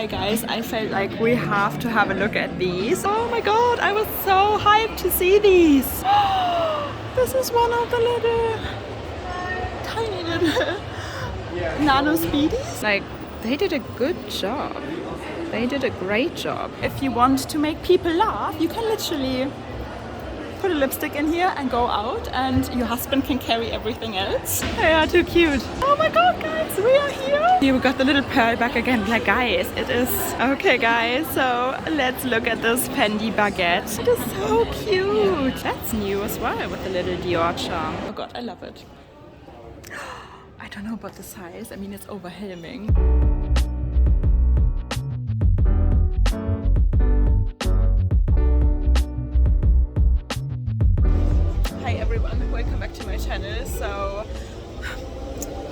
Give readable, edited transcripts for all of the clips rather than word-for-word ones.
Hi guys, I felt like we have to have a look at these. Oh my god, I was so hyped to see these. This is one of the little tiny little Nano Speedies. Like, they did a good job. They did a great job. If you want to make people laugh, you can literally put a lipstick in here and go out, and your husband can carry everything else. They are too cute. Oh my god, guys, we are here. Here we got the little pearl bag again. Like, guys, it is... Okay, guys, so let's look at this Fendi baguette. It is so cute. That's new as well with the little Dior charm. Oh god, I love it. I don't know about the size. I mean, it's overwhelming. Welcome back to my channel. So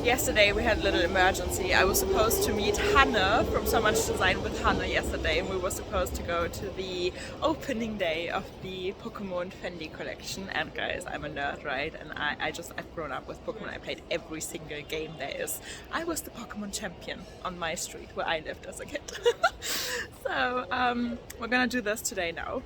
yesterday we had a little emergency. I was supposed to meet Hannah from So Much Design with Hannah yesterday, and we were supposed to go to the opening day of the Pokemon Fendi collection. And guys, I'm a nerd, right? And I've grown up with Pokemon. I played every single game there is. I was the Pokemon champion on my street where I lived as a kid. So we're gonna do this today now.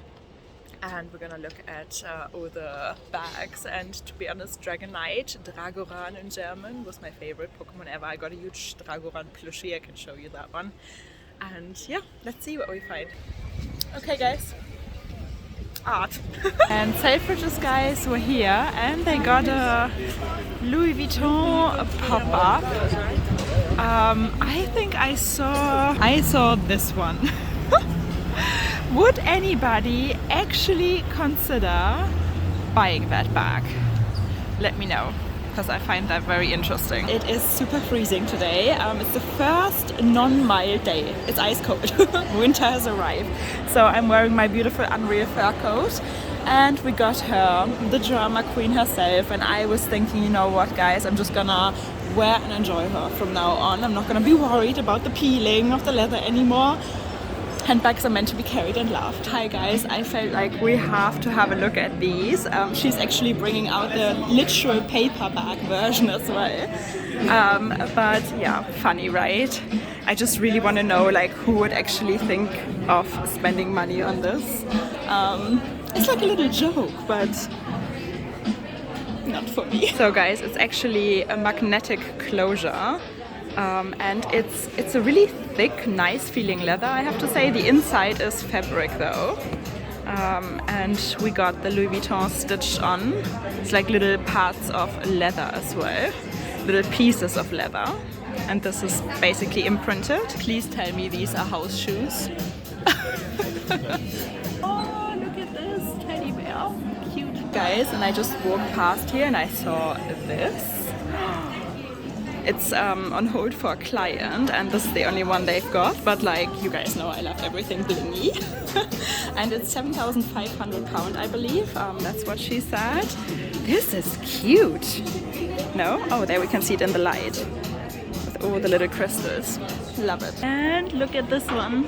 And we're gonna look at all the bags, and to be honest, Dragonite, Dragoran in German, was my favorite Pokemon ever. I got a huge Dragoran plushie, I can show you that one. And yeah, let's see what we find. Okay guys, art. And Selfridges guys were here, and they got a Louis Vuitton pop-up. I think I saw this one. Would anybody actually consider buying that bag? Let me know, because I find that very interesting. It is super freezing today. It's the first non-mild day. It's ice cold. Winter has arrived. So I'm wearing my beautiful Unreal fur coat. And we got her, the drama queen herself. And I was thinking, you know what guys, I'm just gonna wear and enjoy her from now on. I'm not gonna be worried about the peeling of the leather anymore. Handbags are meant to be carried and loved. Hi guys, I felt like we have to have a look at these. She's actually bringing out the literal paper bag version as well. But yeah, funny, right? I just really want to know like who would actually think of spending money on this. It's like a little joke, but not for me. So guys, it's actually a magnetic closure. And it's a really thick, nice feeling leather, I have to say. The inside is fabric though. And we got the Louis Vuitton stitched on. It's like little parts of leather as well. Little pieces of leather. And this is basically imprinted. Please tell me these are house shoes. Oh, look at this teddy bear. Cute. Guys, and I just walked past here and I saw this. It's on hold for a client, and this is the only one they've got, but like, you guys know I love everything blingy. And it's £7,500, I believe. That's what she said. This is cute. No? Oh, there we can see it in the light. With all the little crystals. Love it. And look at this one.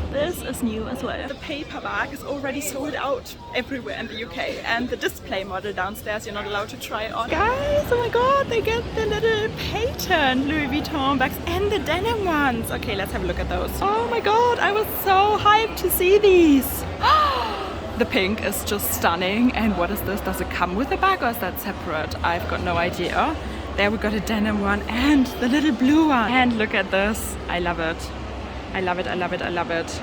This is new as well. The paper bag is already sold out everywhere in the UK, and the display model downstairs you're not allowed to try on. Guys, oh my god, they get the little patent Louis Vuitton bags and the denim ones. Okay, let's have a look at those. Oh my god, I was so hyped to see these. The pink is just stunning. And what is this? Does it come with a bag or is that separate? I've got no idea. There we got a denim one and the little blue one. And look at this. I love it. I love it, I love it, I love it.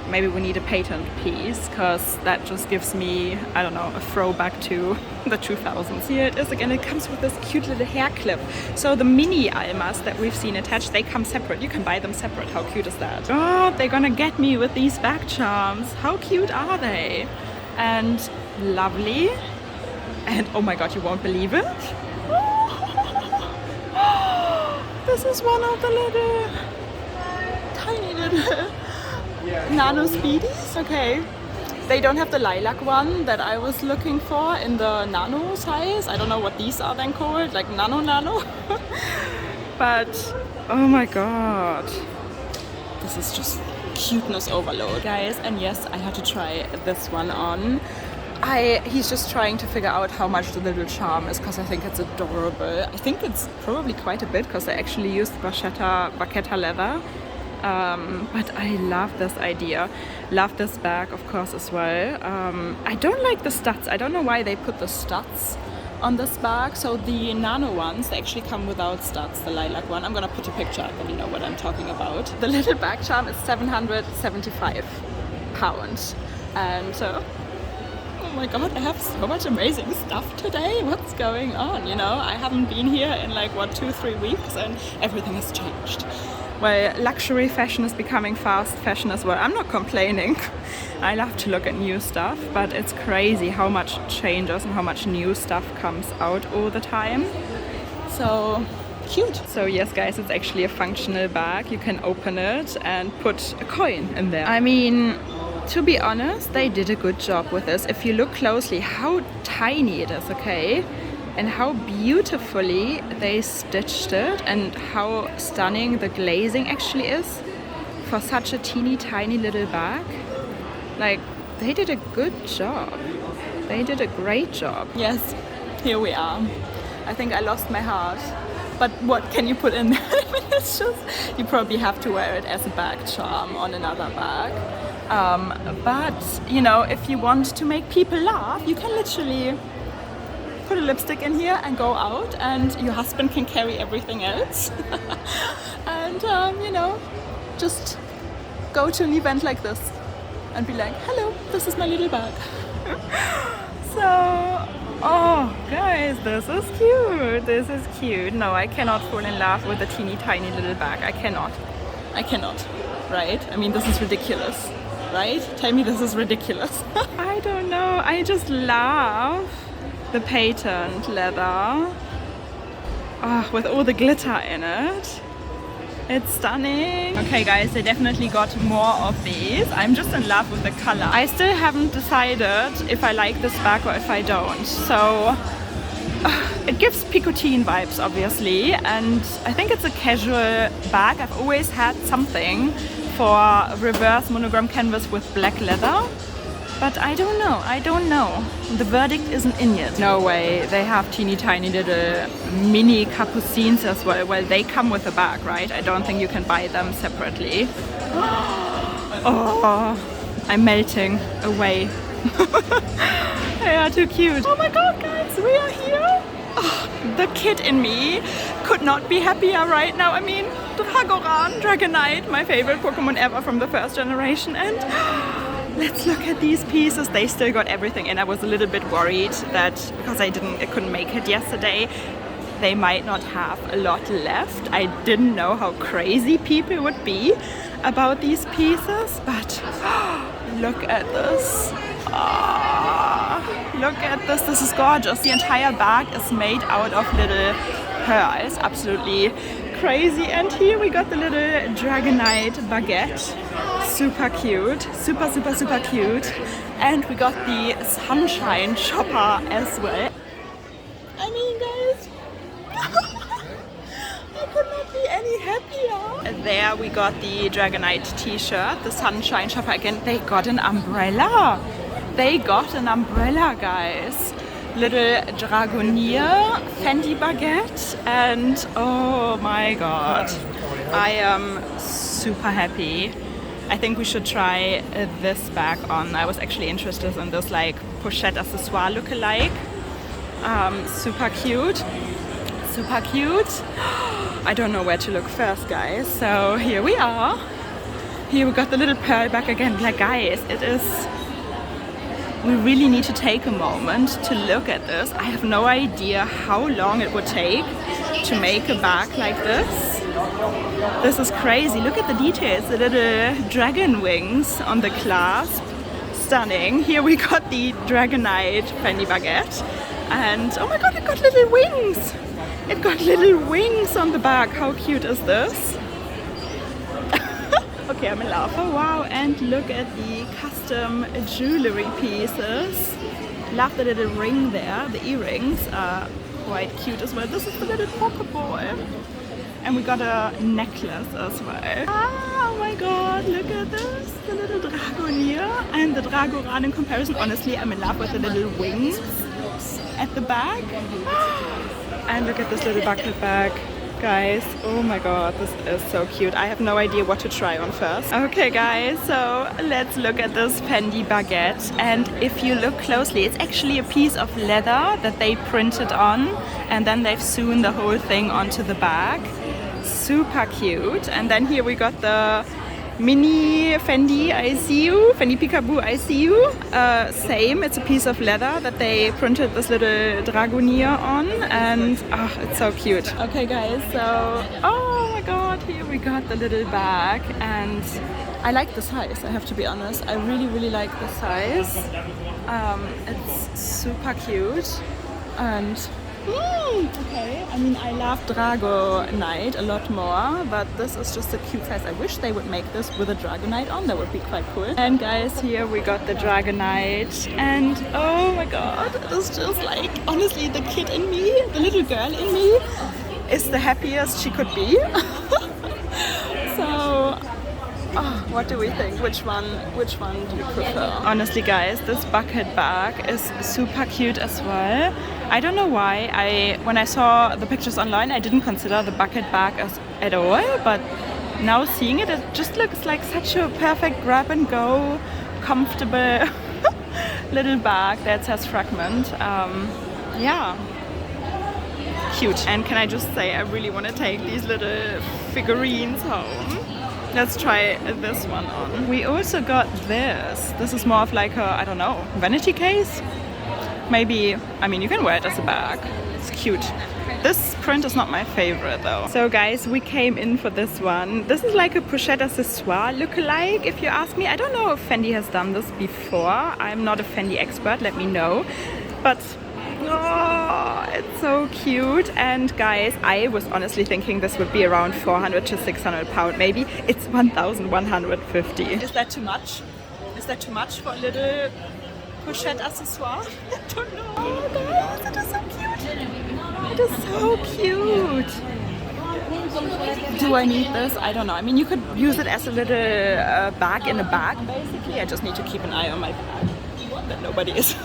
Maybe we need a patent piece, because that just gives me, I don't know, a throwback to the 2000s. Here it is again. It comes with this cute little hair clip. So the mini almas that we've seen attached, they come separate. You can buy them separate. How cute is that? Oh, they're gonna get me with these bag charms. How cute are they? And lovely. And oh my god, you won't believe it. This is one of the little tiny little Nano Speedies. Okay, they don't have the lilac one that I was looking for in the nano size. I don't know what these are then called, like nano. But oh my god, this is just cuteness overload, guys. And yes, I had to try this one on. He's just trying to figure out how much the little charm is, because I think it's adorable. I think it's probably quite a bit, because I actually used vachetta leather. but I love this idea. Love this bag, of course, as well. I don't like the studs. I don't know why they put the studs on this bag. So the Nano ones, they actually come without studs, the lilac one. I'm gonna put a picture up and you know what I'm talking about. The little bag charm is £775. And so, oh my god, I have so much amazing stuff today. What's going on? You know, I haven't been here in like, what, 2-3 weeks and everything has changed. Well, luxury fashion is becoming fast fashion as well. I'm not complaining. I love to look at new stuff, but it's crazy how much changes and how much new stuff comes out all the time. So cute. So yes, guys, it's actually a functional bag. You can open it and put a coin in there. I mean, to be honest, they did a good job with this. If you look closely, how tiny it is, okay? And how beautifully they stitched it and how stunning the glazing actually is for such a teeny tiny little bag. Like, they did a good job. They did a great job. Yes, here we are. I think I lost my heart. But what can you put in there? I mean, it's just, you probably have to wear it as a bag charm on another bag. But, you know, if you want to make people laugh, you can literally put a lipstick in here and go out, and your husband can carry everything else. And, you know, just go to an event like this and be like, hello, this is my little bag. So, oh, guys, this is cute. This is cute. No, I cannot fall in love with a teeny tiny little bag. I cannot. I cannot, right? I mean, this is ridiculous, right? Tell me this is ridiculous. I don't know. I just love the patent leather, with all the glitter in it. It's stunning. Okay guys, they definitely got more of these. I'm just in love with the color. I still haven't decided if I like this bag or if I don't. So it gives Picotine vibes, obviously, and I think it's a casual bag. I've always had something for reverse monogram canvas with black leather. But I don't know, I don't know. The verdict isn't in yet. No way, they have teeny tiny little mini capucines as well. Well, they come with a bag, right? I don't think you can buy them separately. Oh, I'm melting away. They are too cute. Oh my god, guys, we are here. Oh, the kid in me could not be happier right now. I mean, Dragoran, Dragonite, my favorite Pokemon ever from the first generation. And let's look at these pieces. They still got everything in. I was a little bit worried that because I couldn't make it yesterday, they might not have a lot left. I didn't know how crazy people would be about these pieces, but look at this. Look at this. This is gorgeous. The entire bag is made out of little pearls. Absolutely crazy. And here we got the little Dragonite baguette. Super cute. Super, super, super cute. And we got the sunshine chopper as well. I mean, guys, I could not be any happier. There we got the Dragonite t-shirt, the sunshine chopper again. They got an umbrella. They got an umbrella, guys. Little Dragoneer Fendi baguette, and oh my god, I am super happy. I think we should try this bag on. I was actually interested in this like pochette accessoire look-alike. Super cute, super cute. I don't know where to look first, guys. So here we are. Here we got the little pearl bag again. Like, guys, it is. We really need to take a moment to look at this. I have no idea how long it would take to make a bag like this. This is crazy. Look at the details. The little dragon wings on the clasp. Stunning. Here we got the Dragonite Fendi baguette. And oh my god, it got little wings. It got little wings on the bag. How cute is this? Okay, I'm in love. Oh wow, and look at the custom jewelry pieces. Love the little ring there. The earrings are quite cute as well. This is the little Pokeball. And we got a necklace as well. Ah, oh my god, look at this. The little Dragoneer and the Dragoran in comparison. Honestly, I'm in love with the little wings at the back. And look at this little bucket bag. Guys, oh my god, this is so cute. I have no idea what to try on first. Okay guys, so let's look at this Fendi baguette. And if you look closely, it's actually a piece of leather that they printed on, and then they've sewn the whole thing onto the bag. Super cute. And then here we got the Mini Fendi Reissue, Fendi Peekaboo Reissue. Same, it's a piece of leather that they printed this little dragoneer on, and oh, it's so cute. Okay guys, so oh my god, here we got the little bag, and I like the size, I have to be honest. I really like the size. It's super cute, and okay, I mean, I love Dragonite a lot more, but this is just a cute size. I wish they would make this with a Dragonite on, that would be quite cool. And guys, here we got the Dragonite, and oh my god, it is just like, honestly, the kid in me, the little girl in me, is the happiest she could be. So, oh, what do we think? Which one do you prefer? Honestly guys, this bucket bag is super cute as well. I don't know why, when I saw the pictures online, I didn't consider the bucket bag at all, but now seeing it, it just looks like such a perfect grab and go, comfortable little bag that says Fragment. Yeah, cute. And can I just say, I really want to take these little figurines home. Let's try this one on. We also got this. This is more of like a, I don't know, vanity case? Maybe, I mean, you can wear it as a bag. It's cute. This print is not my favorite though. So guys, we came in for this one. This is like a pochette accessoire look-alike, if you ask me. I don't know if Fendi has done this before. I'm not a Fendi expert, let me know. But oh, it's so cute. And guys, I was honestly thinking this would be around 400 to 600 pound maybe. It's 1,150. Is that too much? Is that too much for a little pochette accessoire? I don't know. Oh guys, it is so cute. It is so cute. Do I need this? I don't know. I mean, you could use it as a little bag in a bag, basically. I just need to keep an eye on my bag. That nobody is.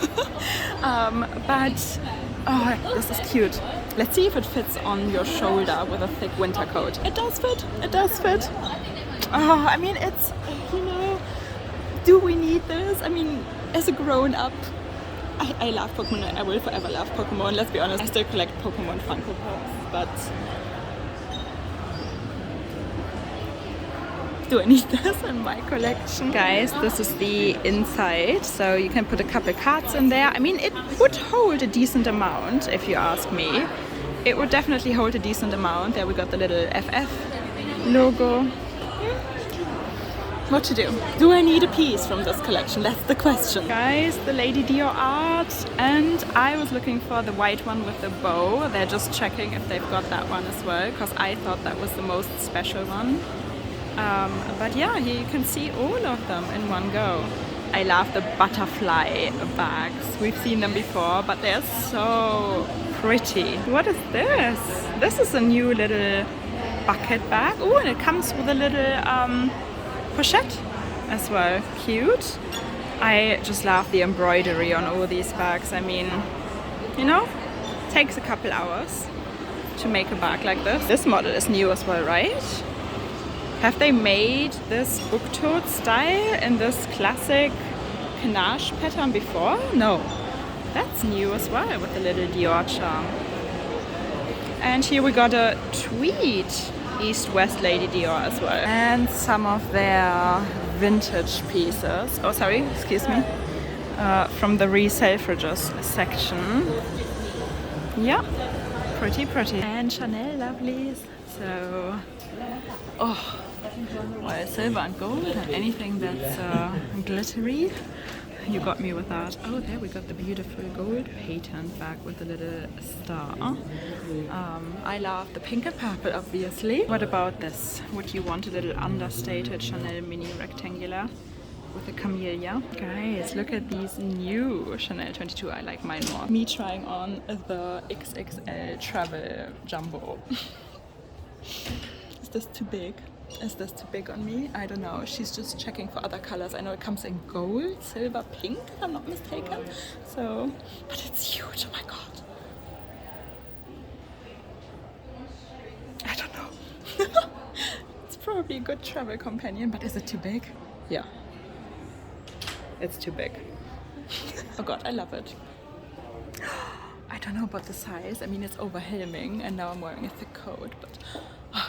But oh, this is cute. Let's see if it fits on your shoulder with a thick winter coat. It does fit. It does fit. Oh, I mean, it's, you know, do we need this? I mean, as a grown-up, I love Pokemon. I will forever love Pokemon. Let's be honest, I still collect Pokemon Funko Pops, but do I need this in my collection? Guys, this is the inside, so you can put a couple cards in there. I mean, it would hold a decent amount, if you ask me. It would definitely hold a decent amount. There we got the little FF logo. What to do? Do I need a piece from this collection? That's the question. Guys, the Lady Dior art, and I was looking for the white one with the bow. They're just checking if they've got that one as well, because I thought that was the most special one. But yeah, here you can see all of them in one go. I love the butterfly bags. We've seen them before, but they're so pretty. What is this? This is a new little bucket bag. Oh, and it comes with a little pochette as well. Cute. I just love the embroidery on all these bags. I mean, you know, takes a couple hours to make a bag like this. This model is new as well, right? Have they made this book tote style in this classic panache pattern before? No. That's new as well with the little Dior charm. And here we got a tweed East-West Lady Dior as well. And some of their vintage pieces. Oh, sorry, excuse me. From the re-Selfridges section. Yeah, pretty. And Chanel lovelies. So, oh, well, silver and gold and anything that's glittery. You got me with that. Oh, there we got the beautiful gold patent bag with the little star. I love the pink and purple, obviously. What about this? Would you want a little understated Chanel Mini Rectangular with a camellia? Guys, look at these new Chanel 22. I like mine more. Me trying on the XXL Travel Jumbo. Is this too big? Is this too big on me? I don't know. She's just checking for other colors. I know it comes in gold, silver, pink, if I'm not mistaken. So, but it's huge. Oh my god. I probably a good travel companion, but is it too big? Yeah, it's too big. Oh god, I love it. I don't know about the size. I mean, it's overwhelming, and now I'm wearing a thick coat, but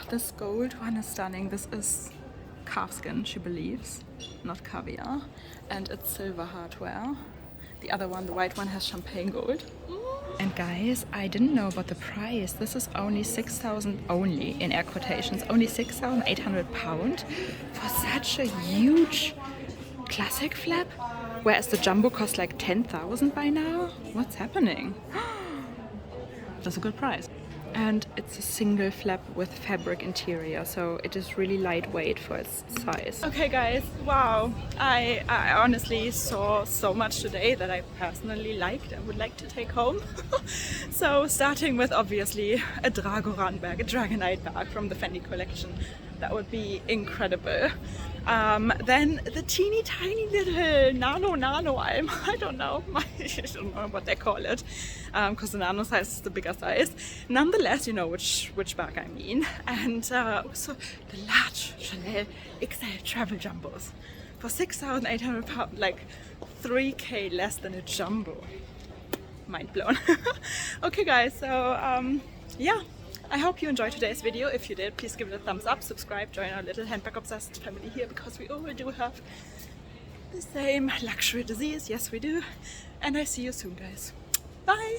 this gold one is stunning. This is calfskin, she believes, not caviar, and it's silver hardware. The other one, the white one, has champagne gold. And guys, I didn't know about the price. This is only 6,000, only in air quotations, only £6,800 for such a huge classic flap, whereas the jumbo costs like 10,000 by now. What's happening? That's a good price. And it's a single flap with fabric interior, so it is really lightweight for its size. Okay guys, wow, I honestly saw so much today that I personally liked and would like to take home. So starting with obviously a Dragoran bag, a Dragonite bag from the Fendi collection. That would be incredible. Then the teeny tiny little nano I don't know what they call it, because the nano size is the bigger size. Nonetheless, you know which bag I mean. And also the large Chanel XL travel jumbos for £6,800, like 3k less than a jumbo. Mind blown. Okay guys, so yeah, I hope you enjoyed today's video. If you did, please give it a thumbs up, subscribe, join our little handbag obsessed family here, because we all do have the same luxury disease. Yes, we do. And I see you soon, guys. Bye!